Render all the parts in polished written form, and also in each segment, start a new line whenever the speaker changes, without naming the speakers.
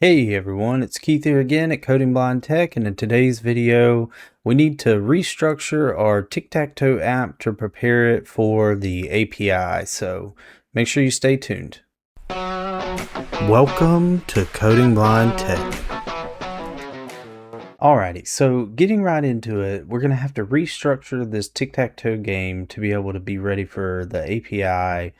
Hey everyone, it's Keith here again at Coding Blind Tech, and in today's video we need to restructure our tic-tac-toe app to prepare it for the API, so make sure you stay tuned. Welcome to Coding Blind Tech. Alrighty, so getting right into it, we're going to have to restructure this tic-tac-toe game to be able to be ready for the API.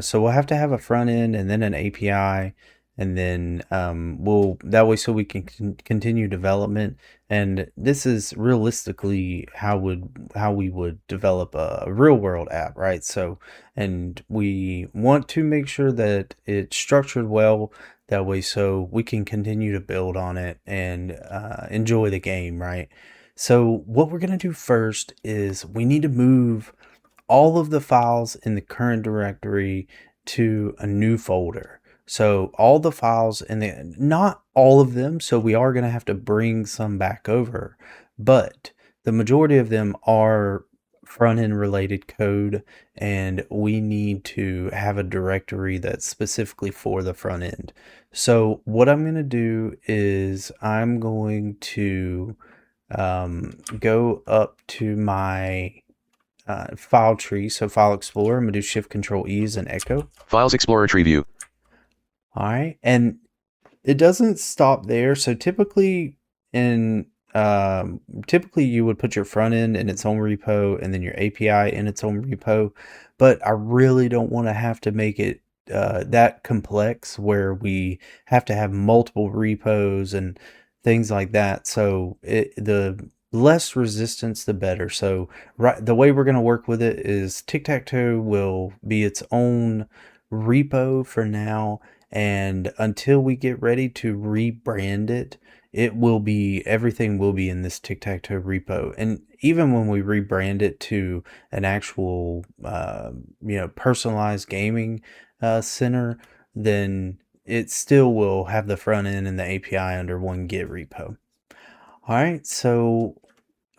So we'll have to have a front end and then an API, and then that way so we can continue development. And this is realistically how we would develop a real world app, right? So, and we want to make sure that it's structured well, that way so we can continue to build on it and enjoy the game, right? So what we're going to do first is we need to move all of the files in the current directory to a new folder. So all the files not all of them, so we are going to have to bring some back over, but the majority of them are front-end related code, and we need to have a directory that's specifically for the front end. So what I'm going to do is I'm going to go up to my file tree. So File Explorer, I'm going to do Shift Control E as an echo.
Files Explorer tree view.
All right, and it doesn't stop there. So typically you would put your front end in its own repo and then your API in its own repo, but I really don't want to have to make it that complex where we have to have multiple repos and things like that. So the less resistance, the better. So the way we're going to work with it is tic-tac-toe will be its own repo for now, and until we get ready to rebrand it, everything will be in this tic-tac-toe repo. And even when we rebrand it to an actual personalized gaming center, then it still will have the front end and the API under one Git repo. All right, so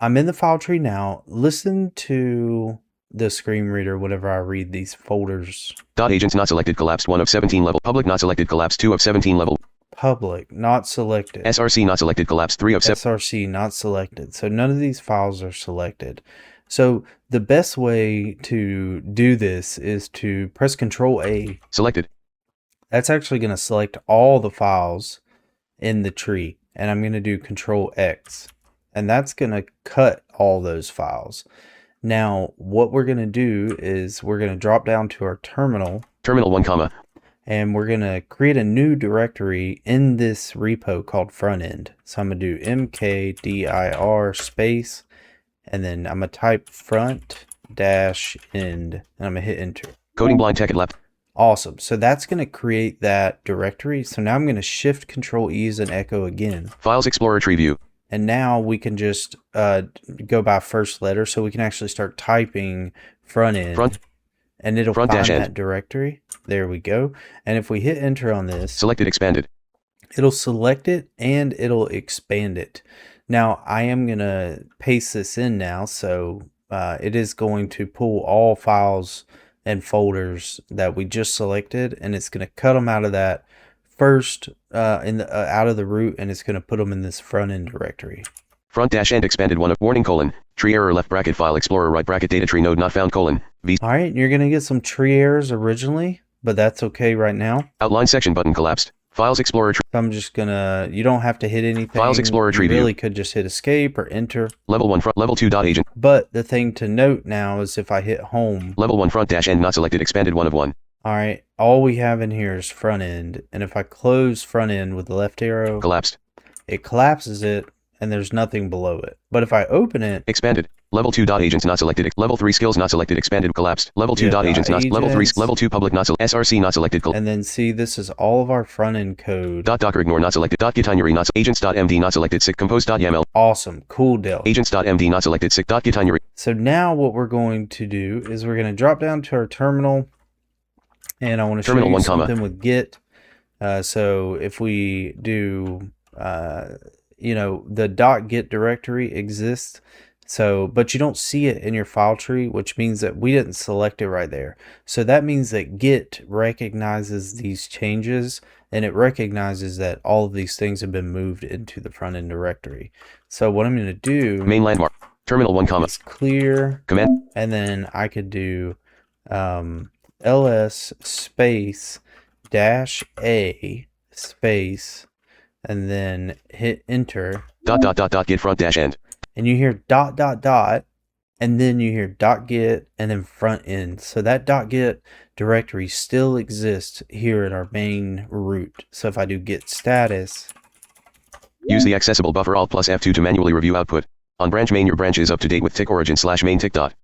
I'm in the file tree now. Listen to the screen reader whenever I read these folders.
Agents not selected collapsed 1 of 17 level. Public not selected collapsed 2 of 17 level.
Public not selected.
SRC not selected collapsed 3 of 7.
SRC not selected. So none of these files are selected. So the best way to do this is to press Control A.
Selected.
That's actually going to select all the files in the tree. And I'm going to do Control X. And that's going to cut all those files. Now, what we're going to do is we're going to drop down to our terminal.
Terminal 1, comma.
And we're going to create a new directory in this repo called front end. So I'm going to do mkdir space, and then I'm going to type front dash end, and I'm going to hit enter.
Coding Blind Tech at left.
Awesome. So that's going to create that directory. So now I'm going to Shift Control E as an echo again.
Files Explorer tree view.
And now we can just go by first letter, so we can actually start typing front end, and it'll find that directory. There we go. And if we hit enter on this,
selected expanded,
it'll select it and it'll expand it. Now I am going to paste this in now, so it is going to pull all files and folders that we just selected, and it's going to cut them out of that first out of the root, and it's going to put them in this front end directory.
Front dash end expanded 1 of warning colon tree error left bracket file explorer right bracket data tree node not found colon v.
All right, you're going to get some tree errors originally, but that's okay right now.
Outline section button collapsed. Files Explorer tree.
I'm just gonna, you don't have to hit anything.
Files Explorer tree view.
You really could just hit escape or enter.
Level 1 front level 2 dot agent.
But the thing to note now is if I hit home.
Level 1 front dash end not selected expanded 1 of 1.
All right, all we have in here is front end, and if I close front end with the left arrow,
collapsed.
It collapses it, and there's nothing below it. But if I open it,
expanded. Level 2 dot agents not selected. Level 3 skills not selected expanded collapsed. Level 2 dot agents not level 3 level 2 public not SRC not selected.
And then see, this is all of our front end code.
Docker ignore not selected. Gitineary not agents.md not selected. Compose.yaml.
Awesome, cool deal.
Agents.md not selected. Gitineary.
So now what we're going to do is we're going to drop down to our terminal, and I want to show you something with Git. So if we do, the .git directory exists. So, but you don't see it in your file tree, which means that we didn't select it right there. So that means that Git recognizes these changes and it recognizes that all of these things have been moved into the front end directory. So what I'm going to do
main landmark terminal 1 comma
is clear
command,
and then I could do ls space -a space and then hit enter,
get front dash end,
and you hear ... and then you hear .get and then front end. So that .get directory still exists here in our main root. So if I do get status,
use the accessible buffer Alt plus F2 to manually review output. On branch main, your branch is up to date with tick origin /main tick dot.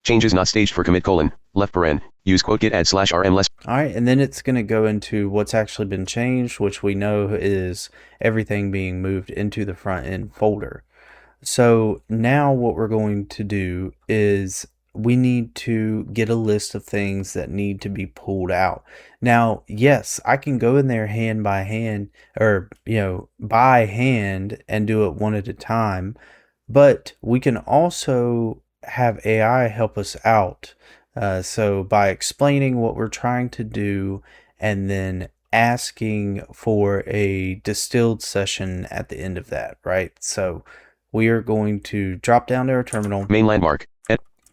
Changes not staged for commit : left paren. Use quote git add /rm less.
All right, and then it's going to go into what's actually been changed, which we know is everything being moved into the front end folder. So now what we're going to do is we need to get a list of things that need to be pulled out. Now, yes, I can go in there hand by hand, or by hand, and do it one at a time, but we can also have AI help us out. So by explaining what we're trying to do and then asking for a distilled session at the end of that, right? So we are going to drop down to our terminal.
Main landmark.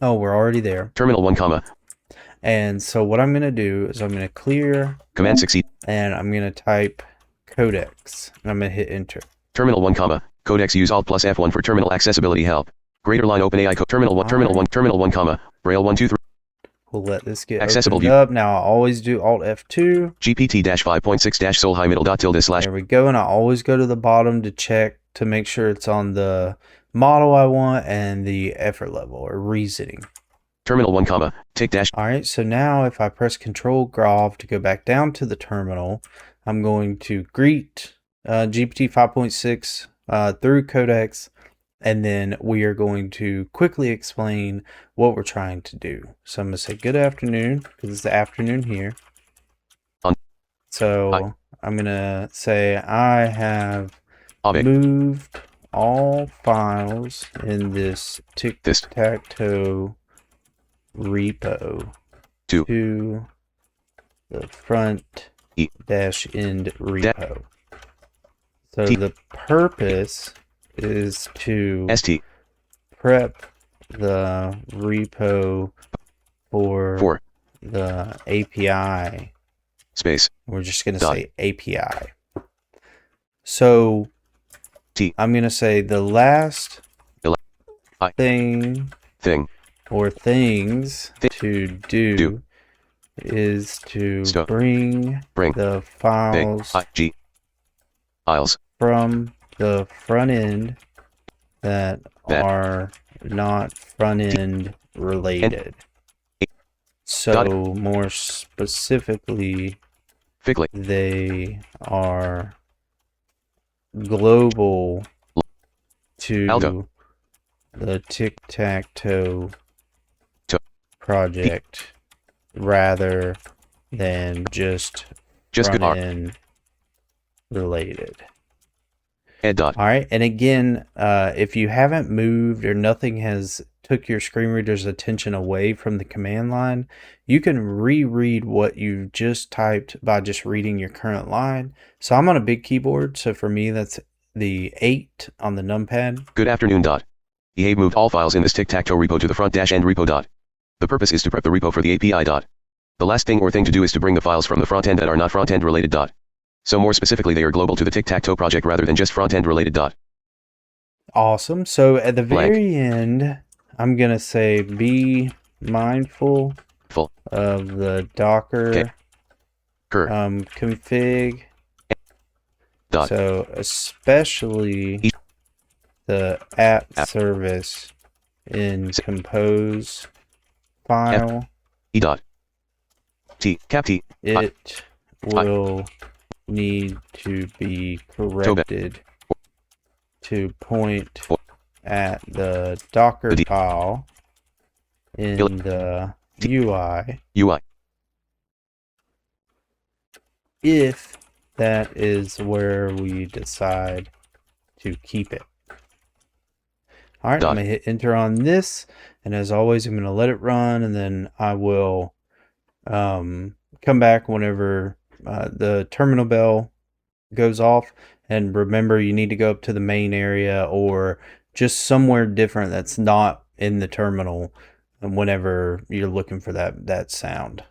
Oh, we're already there.
Terminal 1 comma.
And so what I'm going to do is I'm going to clear
Command succeed.
and I'm going to type Codex and I'm going to hit enter.
Terminal 1 comma. Codex use Alt plus F1 for terminal accessibility help. Greater line OpenAI code terminal 1 terminal 1 comma. Braille 1 2 3.
We'll let this get
accessible
opened up. Now I always do Alt F2.
GPT-5.6 sol high middle dot tilde slash.
There we go. And I always go to the bottom to check to make sure it's on the model I want and the effort level or reasoning.
Terminal 1 comma. Tick dash.
All right. So now if I press Control Graph to go back down to the terminal, I'm going to greet GPT 5.6 through Codex. And then we are going to quickly explain what we're trying to do. So I'm going to say good afternoon, because it's the afternoon here. So I'm going to say I have moved all files in this tic-tac-toe repo to the front dash end repo. So the purpose is to prep the repo for the API
space.
We're just going to say API. So I'm going to say the last thing or things to do is to bring the files from the front end that are not front end related. So more specifically, they are global to the tic-tac-toe project rather than just front end related. All right, and again, if you haven't moved or nothing has took your screen reader's attention away from the command line, you can reread what you just typed by just reading your current line. So I'm on a big keyboard, so for me that's the 8 on the numpad.
Good afternoon. EA moved all files in this tic-tac-toe repo to the front dash end repo. The purpose is to prep the repo for the API. The last thing to do is to bring the files from the front end that are not front end related. So more specifically, they are global to the tic-tac-toe project rather than just front-end related.
Awesome. So at the very end, I'm going to say be mindful of the Docker config. So especially the app service in compose file. It will need to be corrected to point at the Dockerfile in the UI if that is where we decide to keep it. All right, I'm going to hit enter on this, and as always, I'm going to let it run, and then I will come back whenever the terminal bell goes off. And remember, you need to go up to the main area or just somewhere different that's not in the terminal whenever you're looking for that sound.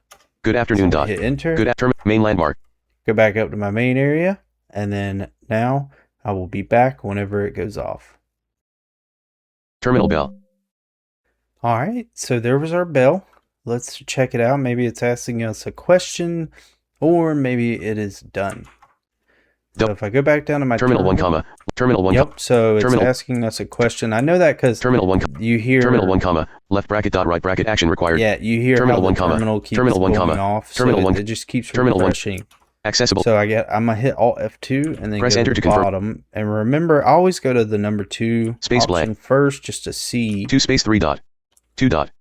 Good afternoon.
So hit enter.
Good afternoon. Main landmark.
Go back up to my main area, and then now I will be back whenever it goes off.
Terminal bell.
All right, so there was our bell. Let's check it out. Maybe it's asking us a question, or maybe it is done. So if I go back down to my
terminal 1 comma terminal 1.
Yep. So it's asking us a question. I know that because
terminal 1.
You hear
terminal 1 comma left bracket dot right bracket action required.
Yeah, you hear
terminal
how
1
the
comma
terminal keeps
terminal 1
going
comma
off.
terminal
so
1.
It just keeps
terminal
refreshing.
1. Accessible.
So I'm gonna hit Alt F2 and then
press
go
enter
to
to
the
confirm.
bottom. And remember, I always go to the number 2
space
option
blank
first just to see.
2 space 3 dot 2 dot.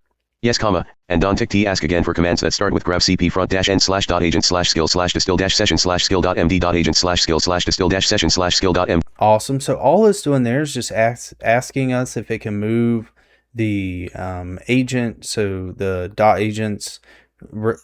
Yes, comma, and don tick t ask again for commands that start with grab cp front dash n slash dot agent slash skill slash distill dash session slash skill dot md dot agent slash skill slash distill dash session slash skill dot m.
Awesome. So all it's doing there is just asking us if it can move the agent, so the dot agents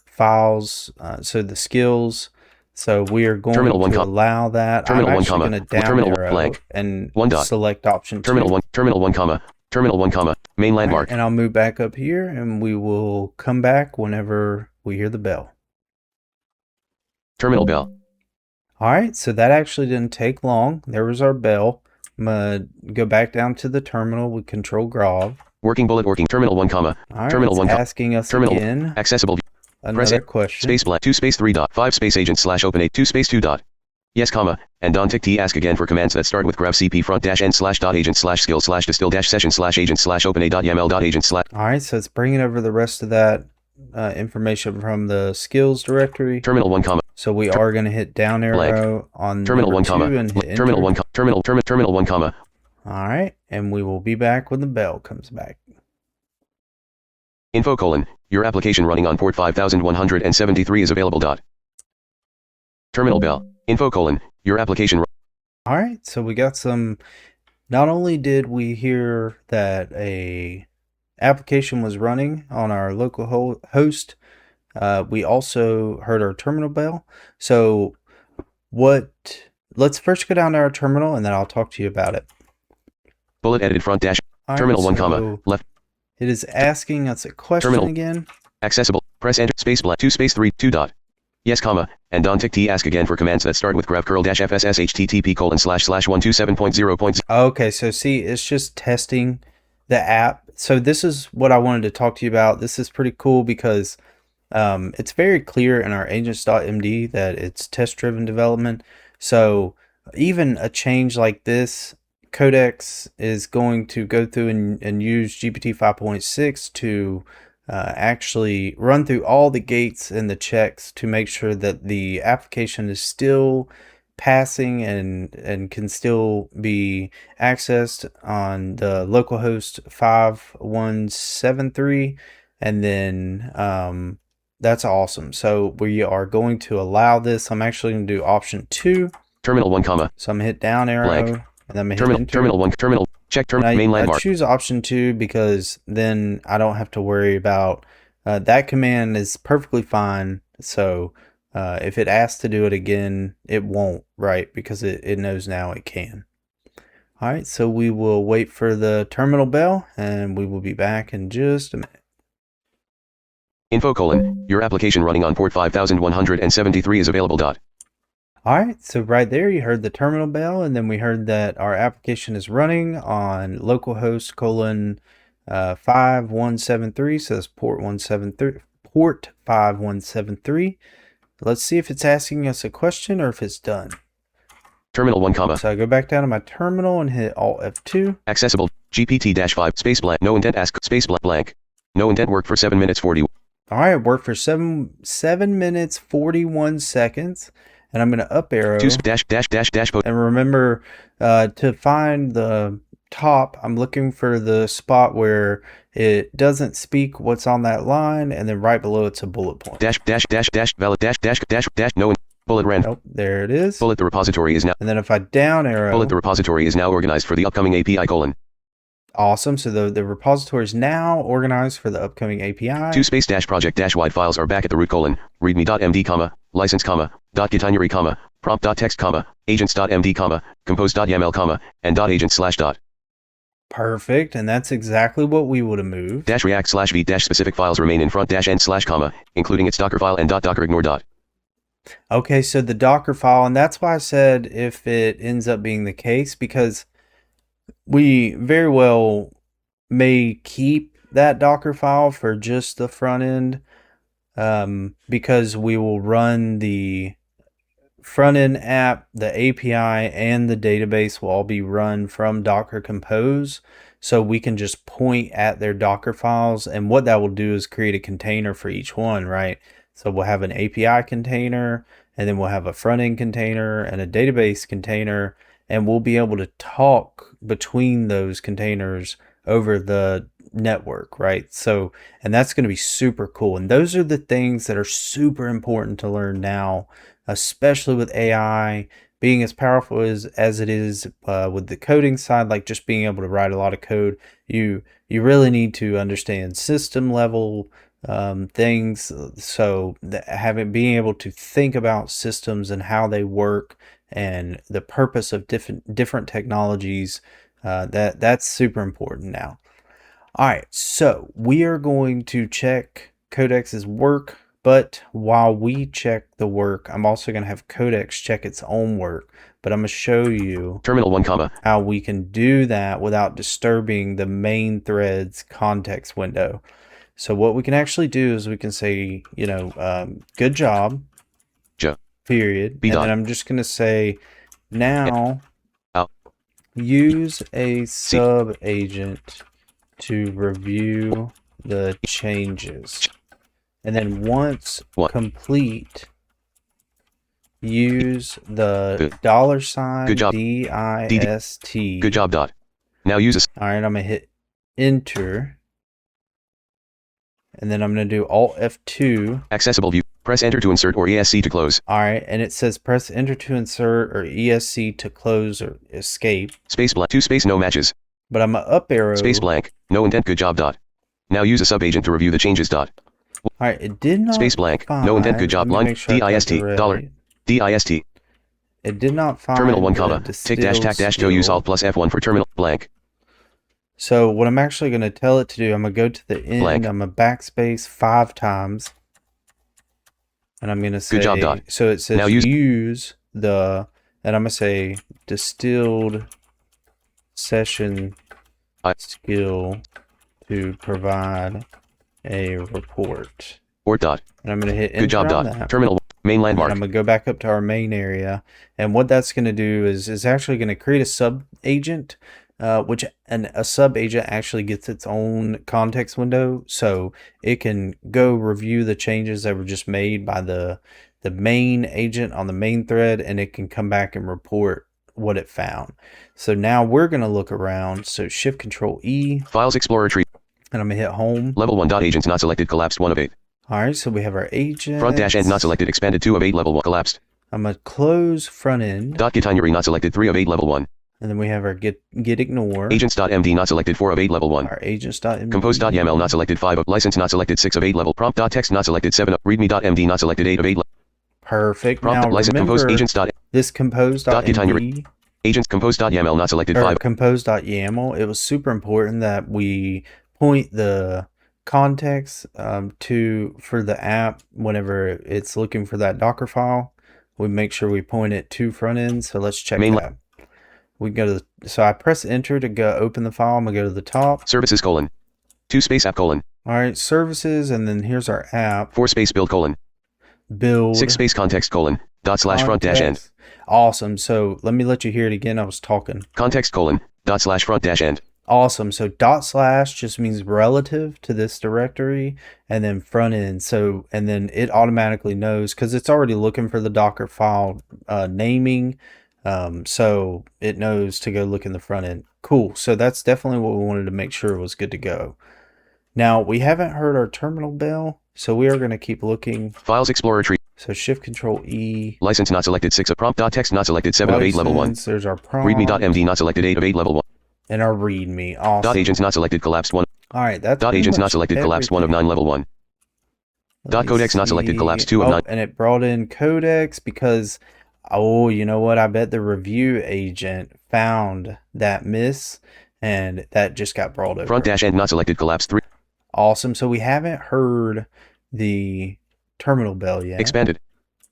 files, so the skills. So we are going to allow that.
Terminal
I'm
1
actually
comma
going to down
terminal
arrow
blank
and
1 dot
select option
terminal
2.
1 terminal 1 comma terminal 1 comma main landmark.
Right, and I'll move back up here and we will come back whenever we hear the bell.
Terminal bell.
All right, so that actually didn't take long. There was our bell. I'm going to go back down to the terminal with Control Grav.
Working bullet working terminal 1 comma terminal 1
asking us
terminal
again.
Accessible.
Another question.
Space blank 2 space 3 dot 5 space agent slash open 8 2 space 2 dot. Yes, comma, and don tick t ask again for commands that start with grab cp front dash n slash dot agent slash skill slash distill dash session slash agent slash open a dot yaml dot agent slash.
All right, so it's bringing over the rest of that information from the skills directory.
Terminal 1 comma.
So we are going to hit down arrow on
terminal 1 comma
and hit
terminal 1 terminal 1 comma.
All right, and we will be back when the bell comes back.
Info colon, your application running on port 5173 is available dot. Terminal bell. Info colon, your application.
All right, so we got some. Not only did we hear that a application was running on our local host, we also heard our terminal bell. So let's first go down to our terminal and then I'll talk to you about it.
Bullet edited front dash.
All
terminal
right,
1 comma left.
It is asking us a question again.
Accessible. Press enter space blank 2 space 3 2 dot. Yes, comma, and don tick t ask again for commands that start with grab curl dash fss http colon slash 127.0.
Okay, so see, it's just testing the app. So this is what I wanted to talk to you about. This is pretty cool because it's very clear in our agents.md that it's test-driven development. So even a change like this, Codex is going to go through and use GPT 5.6 to actually run through all the gates and the checks to make sure that the application is still passing and can still be accessed on the localhost 5173. And then that's awesome. So we are going to allow this. I'm actually going to do option 2.
Terminal 1 comma.
So I'm going to hit down arrow.
Blank.
And then I'm going to hit enter.
Terminal 1 terminal. Check main landmark.
I choose option 2 because then I don't have to worry about that command is perfectly fine. So if it asks to do it again, it won't, right? Because it knows now it can. All right, so we will wait for the terminal bell and we will be back in just a minute.
Info colon, your application running on port 5173 is available dot.
All right, so right there you heard the terminal bell, and then we heard that our application is running on localhost 5173, so that's port 5173. Let's see if it's asking us a question or if it's done.
Terminal 1 comma.
So I go back down to my terminal and hit Alt F2.
Accessible, GPT-5, space blank, no intent ask, space blank. No intent worked for 7 minutes 40.
All right, it worked for 7 minutes 41 seconds. And I'm going to up arrow. And remember, to find the top, I'm looking for the spot where it doesn't speak what's on that line, and then right below it's a bullet point.
Valid no bullet rand.
Nope, there it is.
Bullet the repository is now.
And then if I down arrow.
Bullet the repository is now organized for the upcoming API colon.
Awesome. So the repository is now organized for the upcoming API.
2 space dash project dash wide files are back at the root colon. Readme.md comma license comma dot gitinery comma Prompt.text, comma, agents.md, comma, compose.yaml, comma, and .agent slash dot.
Perfect, and that's exactly what we would have moved.
Dash react slash v dash specific files remain in front dash end slash comma, including its Dockerfile and .docker ignore dot.
Okay, so the Dockerfile, and that's why I said if it ends up being the case, because we very well may keep that Dockerfile for just the front end, because we will run the front end app, the API, and the database will all be run from Docker Compose. So we can just point at their Docker files, and what that will do is create a container for each one, right? So we'll have an API container, and then we'll have a front end container and a database container, and we'll be able to talk between those containers over the network, right? So, and that's going to be super cool. And those are the things that are super important to learn now, especially with AI being as powerful as it is with the coding side, like just being able to write a lot of code. You really need to understand system level things. So being able to think about systems and how they work and the purpose of different technologies, that's super important now. All right, so we are going to check Codex's work, but while we check the work, I'm also going to have Codex check its own work. But I'm going to show you
Terminal 1, comma,
how we can do that without disturbing the main thread's context window. So what we can actually do is we can say, good job, period.
B
and
dot.
then I'm just going to say, now
Out.
use a sub agent to review the changes. And then once complete, use the $sign
Good job.
DIST.
Good job dot. Now use a.
All right, I'm gonna hit enter, and then I'm gonna do Alt F2.
Accessible view. Press enter to insert or ESC to close.
All right, and it says press enter to insert or ESC to close or escape.
Space blank. 2 space no matches.
But I'm gonna up arrow.
Space blank. No intent. Good job dot. Now use a sub agent to review the changes dot.
All right, it did not.
Space blank. No intent. Good job. Line. DIST. Dollar. DIST.
It did not find
Terminal 1, comma. Tick dash tac dash to use alt plus F1 for terminal blank.
So what I'm actually going to tell it to do, I'm going to go to the end.
Blank.
I'm going to backspace 5 times. And I'm going to say,
good job dot.
So it says
now
use the, and I'm going to say distilled session skill to provide a report.
Dot.
And I'm going to hit enter.
Good job dot.
That.
Terminal main landmark.
And I'm going to go back up to our main area. And what that's going to do is actually going to create a sub agent, which a sub agent actually gets its own context window. So it can go review the changes that were just made by the main agent on the main thread, and it can come back and report what it found. So now we're going to look around. So Shift Control E.
Files Explorer tree.
And I'm going to hit home.
Level 1 dot agents not selected collapsed 1 of 8.
All right, so we have our agent.
Front dash end not selected expanded 2 of 8 level 1 collapsed.
I'm going to close front end.
Dot itinerary not selected 3 of 8 level 1.
And then we have our get ignore.
Agents.md not selected 4 of 8 level 1.
Our agents.md.
Compose.yaml not selected 5 of license not selected 6 of 8 level. Prompt.text not selected 7 of readme.md not selected 8 of 8 level.
Perfect.
Prompt
now
license
remember
compose agents.
This compose.md.
Agents compose.yaml not selected 5.
Compose.yaml. It was super important that we point the context for the app whenever it's looking for that Docker file. We make sure we point it to front end. So let's check that. We go to so I press enter to go open the file. I'm gonna go to the top.
Services : 2 space app :
All right, services, and then here's our app.
4 space build :
build
6 space context : ./front dash end.
Awesome. So let me let you hear it again. I was talking.
Context : ./front dash end.
Awesome. So / just means relative to this directory, and then front end. So, and then it automatically knows because it's already looking for the Docker file naming. So it knows to go look in the front end. Cool. So that's definitely what we wanted to make sure was good to go. Now we haven't heard our terminal bell, so we are going to keep looking.
Files Explorer tree.
So Shift Control E.
License not selected 6 of prompt.text not selected 7 of 8 level 1.
There's our prompt.
Readme.md not selected 8 of 8 level 1.
And our readme. Awesome.
Agents not selected collapsed 1.
All right, that's
agents not selected collapsed 1 of 9 level 1. Codex not selected collapsed 2 of 9.
And it brought in Codex because Oh, you know what? I bet the review agent found that miss and that just got brought
Front
over.
dash end not selected collapse 3.
Awesome. So we haven't heard the terminal bell yet.
Expanded.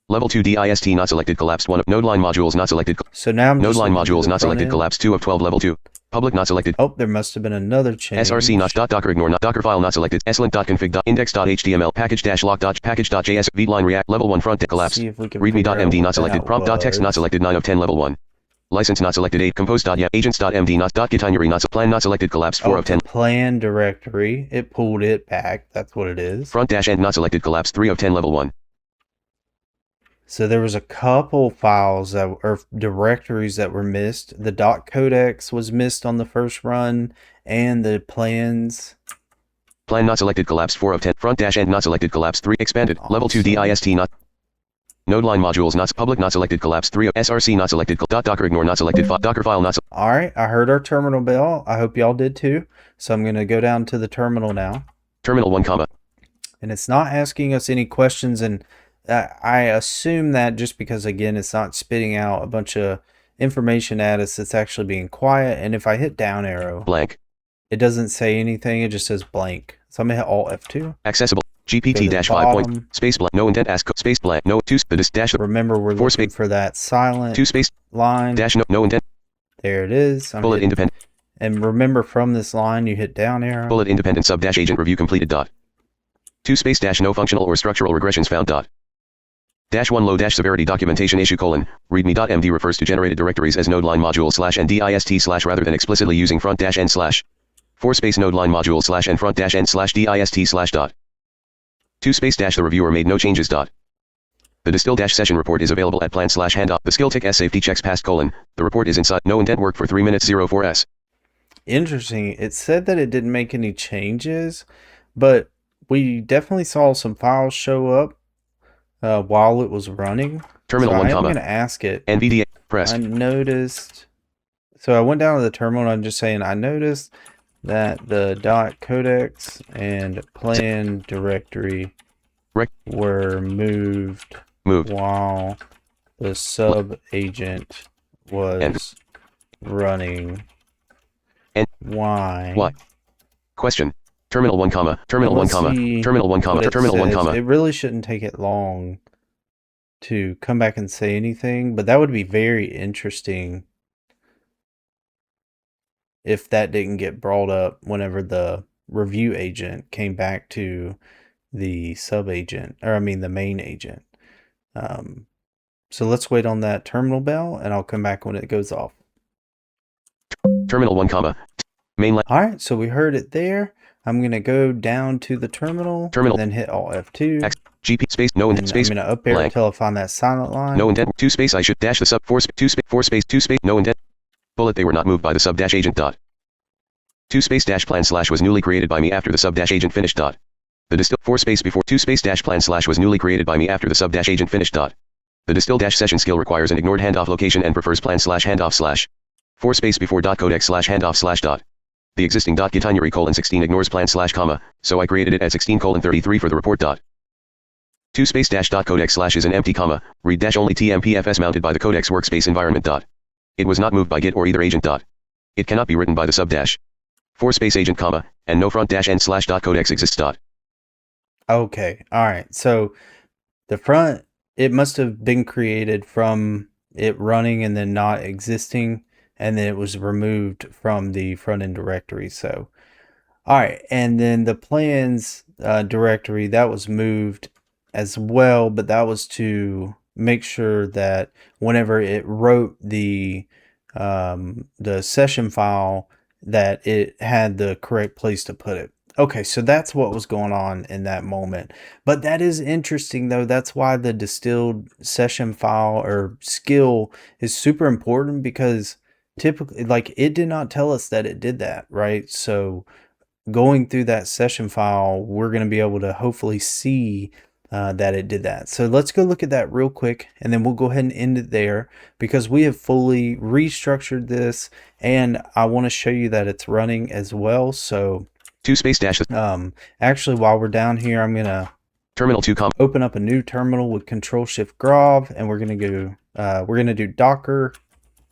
Level 2 dist not selected collapsed 1 of node line modules not selected.
So now I'm
node
just
line
looking through
modules
the
not
front
selected
end.
collapsed 2 of 12 level 2. Public not selected.
Oh, there must have been another change.
src not docker ignore not dockerfile not selected. slint.config index.html package-lock.package.js vline react level 1 front collapsed.
See if we can
readme.md not selected. prompt.txt not selected 9 of 10 level 1. License not selected 8. compose.yaml agents.md not .gitinery not plan not selected collapsed 4 of 10.
Plan directory. It pulled it back. That's what it is.
Front dash end not selected collapsed 3 of 10 level 1.
So there was a couple files that or directories that were missed. The .codex was missed on the first run, and the plans.
Plan not selected collapsed 4 of 10. Front dash end not selected collapsed 3 expanded. Level 2 dist not. Node line modules not public not selected collapsed 3 of src not selected. Docker ignore not selected. Dockerfile not.
All right, I heard our terminal bell. I hope y'all did too. So I'm gonna go down to the terminal now.
Terminal 1 comma.
And it's not asking us any questions, and I assume that just because, again, it's not spitting out a bunch of information at us, it's actually being quiet. And if I hit down arrow,
blank,
it doesn't say anything, it just says blank. So I'm gonna hit Alt F2.
Accessible. GPT-5 point, space blank, no intent ask, space blank, no, 2, the dash.
Remember, we're looking for that silent
2 space
line.
Dash no intent.
There it is.
Bullet independent.
And remember, from this line, you hit down arrow.
Bullet independent sub dash agent review completed dot. 2 space dash no functional or structural regressions found dot. Dash 1 low dash severity documentation issue colon, readme.md refers to generated directories as node line module slash and dist slash rather than explicitly using front dash n slash. 4 space node line module slash and front dash n slash dist slash dot. 2 space dash the reviewer made no changes dot. The distill dash session report is available at plan slash handoff. The skill tick s safety checks passed colon. The report is inside no intent work for 3 minutes 04s.
Interesting. It said that it didn't make any changes, but we definitely saw some files show up while it was running.
Terminal
so
1 comma.
I'm going to ask it.
NVDA pressed.
I noticed. So I went down to the terminal and I'm just saying I noticed that the .codex and plan directory were moved while the sub agent was running. Why?
Question. Terminal 1 comma. Terminal 1 comma. Terminal 1 comma. Terminal 1 comma.
It really shouldn't take it long to come back and say anything, but that would be very interesting if that didn't get brought up whenever the review agent came back to the sub agent, or I mean the main agent. So let's wait on that terminal bell and I'll come back when it goes off.
Terminal 1 comma. Mainline.
All right, so we heard it there. I'm going to go down to the terminal and then hit Alt F2.
GP space no intent space.
I'm going to up arrow until I find that silent line.
No intent 2 space I should dash the sub 4 2 space 4 space 2 space no intent. Bullet they were not moved by the sub dash agent dot. 2 space dash plan slash was newly created by me after the sub dash agent finished dot. The distill 4 space before 2 space dash plan slash was newly created by me after the sub dash agent finished dot. The distill dash session skill requires an ignored handoff location and prefers plan slash handoff slash 4 space before dot codex slash handoff slash dot. The existing dot gitinery colon 16 ignores plan slash comma, so I created it at 16 colon 33 for the report dot. 2 space dash dot codex slash is an empty comma, read dash only tmpfs mounted by the codex workspace environment dot. It was not moved by git or either agent dot. It cannot be written by the sub dash. 4 space agent comma, and no front dash n slash dot codex exists dot.
Okay, alright, so the front, it must have been created from it running and then not existing, and then it was removed from the front end directory. So, all right, and then the plans directory, that was moved as well, but that was to make sure that whenever it wrote the session file, that it had the correct place to put it. Okay, so that's what was going on in that moment. But that is interesting, though. That's why the distilled session file or skill is super important, because typically, like, it did not tell us that it did that, right? So going through that session file, we're going to be able to hopefully see that it did that. So let's go look at that real quick, and then we'll go ahead and end it there, because we have fully restructured this, and I want to show you that it's running as well. So
2 space dash.
Actually, while we're down here, I'm gonna
terminal 2 comma.
Open up a new terminal with Control Shift Grav, and we're gonna go we're going to do Docker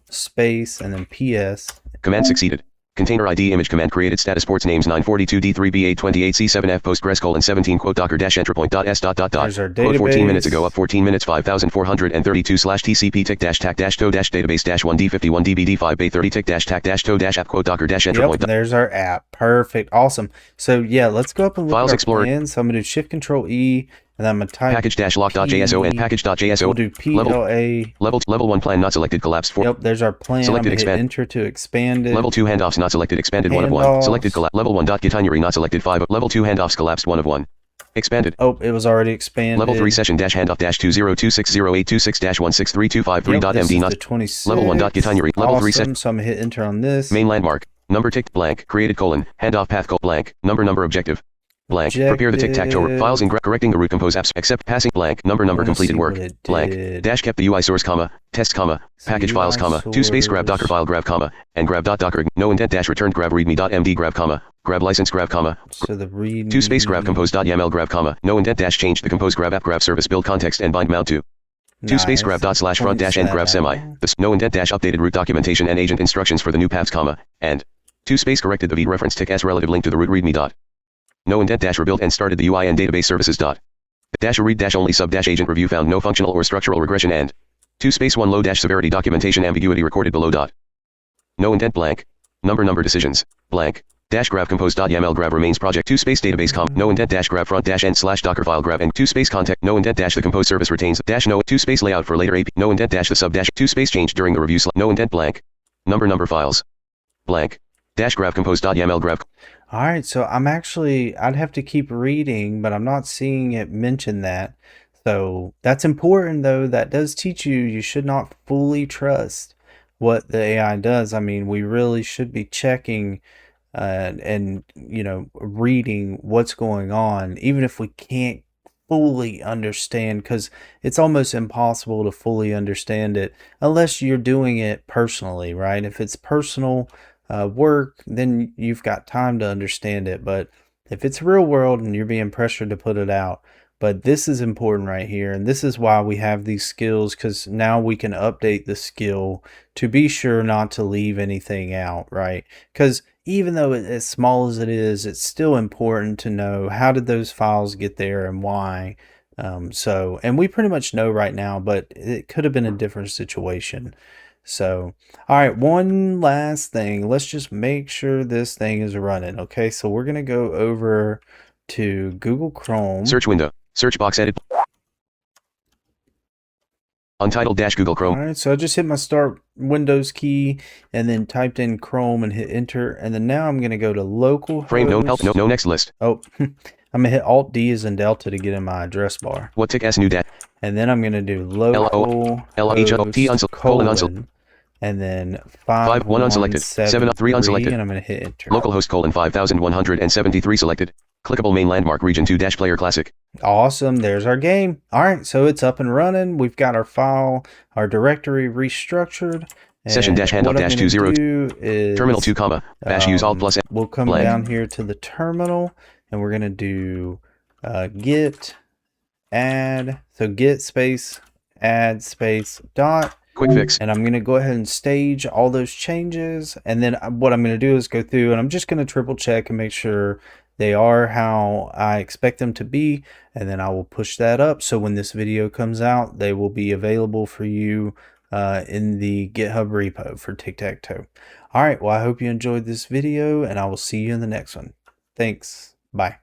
space and then PS.
Command succeeded. Container ID image command created status ports names 942D3B828C7F Postgres colon 17 quote docker dash enter point dot s dot dot dot.
There's our
Quote 14 minutes ago
database.
up 14 minutes 5432 slash TCP tick dash tac dash toe dash database dash 1D51 DBD5 bay 30 tick dash tac dash toe dash app quote docker dash enter point.
Yep, there's our app. Perfect. Awesome. So yeah, let's go up and look
Files
at our
Explorer.
plans. So I'm gonna do Shift Control E, and then I'm gonna type
package-lock.jso and package.jso.
We'll do PLA.
Level 1 plan not selected collapsed 4.
Yep, there's our plan.
Selected
I'm gonna hit
expand.
enter to expand it.
Level 2 handoffs not selected expanded 1 of 1. Selected level 1 dot itinerary not selected 5. Level 2 handoffs collapsed 1 of 1. Expanded.
Oh, it was already expanded.
Level 3 session dash handoff dash 20260826 dash 16325.3.md not
26.
level 1 dot itinerary. Level 3 session.
So I'm gonna hit enter on this.
Main landmark. Number ticked blank. Created colon. Handoff path colon blank. Number objective. Blank. Prepare the tic-tac-toe files and correcting the root compose apps except passing blank. Number completed work. Blank. Dash kept the UI source comma. Test comma. Package files comma. 2 space grab Dockerfile grab comma. And grab dot docker. No intent dash returned grab readme.md grab comma. Grab license grab comma.
So the readme.
2 space grab compose.yaml grab comma. No intent dash change the compose grab app grab service build context and bind mount to. 2 space grab dot slash front dash and grab semi. This no intent dash updated root documentation and agent instructions for the new paths comma. And 2 space corrected the v reference tick s relative link to the root readme dot. No intent dash rebuilt and started the UI and database services dot. Dash read dash only sub dash agent review found no functional or structural regression and 2 space 1 low dash severity documentation ambiguity recorded below dot. No intent blank. Number decisions blank. Dash grab compose.yaml grab remains project 2 space database no intent dash grab front dash and slash Dockerfile grab and 2 space context no intent dash the compose service retains dash no 2 space layout for later AP no intent dash the sub dash 2 space change during the review no intent blank. Number files blank. Dash grab compose.yaml grab.
All right, so I'd have to keep reading, but I'm not seeing it mention that. So that's important though. That does teach you should not fully trust what the AI does. I mean, we really should be checking and reading what's going on, even if we can't fully understand, because it's almost impossible to fully understand it unless you're doing it personally, right? If it's personal work, then you've got time to understand it. But if it's real world and you're being pressured to put it out, but this is important right here, and this is why we have these skills, because now we can update the skill to be sure not to leave anything out, right? Because even though it's as small as it is, it's still important to know how did those files get there and why. And we pretty much know right now, but it could have been a different situation. So, all right, one last thing. Let's just make sure this thing is running. Okay, so we're going to go over to Google Chrome.
Search window. Search box edit. Untitled dash Google Chrome.
All right, so I just hit my start Windows key and then typed in Chrome and hit enter. And then now I'm going to go to localhost.
Frame no help no next list.
Oh, I'm going to hit Alt D as in Delta to get in my address bar.
What tick S new dash.
And then I'm going to do localhost colon and then
1 unselected 7 3 unselected
and I'm going to hit enter.
Localhost colon 5173 selected. Clickable main landmark region 2 dash player classic.
Awesome, there's our game. All right, so it's up and running. We've got our file, our directory restructured.
Session dash handoff dash 20 terminal 2 comma bash use alt plus.
We'll come down here to the terminal and we're going to do git add. So git space add space dot.
Quick fix.
And I'm going to go ahead and stage all those changes. And then what I'm going to do is go through and I'm just going to triple check and make sure they are how I expect them to be. And then I will push that up. So when this video comes out, they will be available for you in the GitHub repo for tic-tac-toe. All right. Well, I hope you enjoyed this video and I will see you in the next one. Thanks. Bye.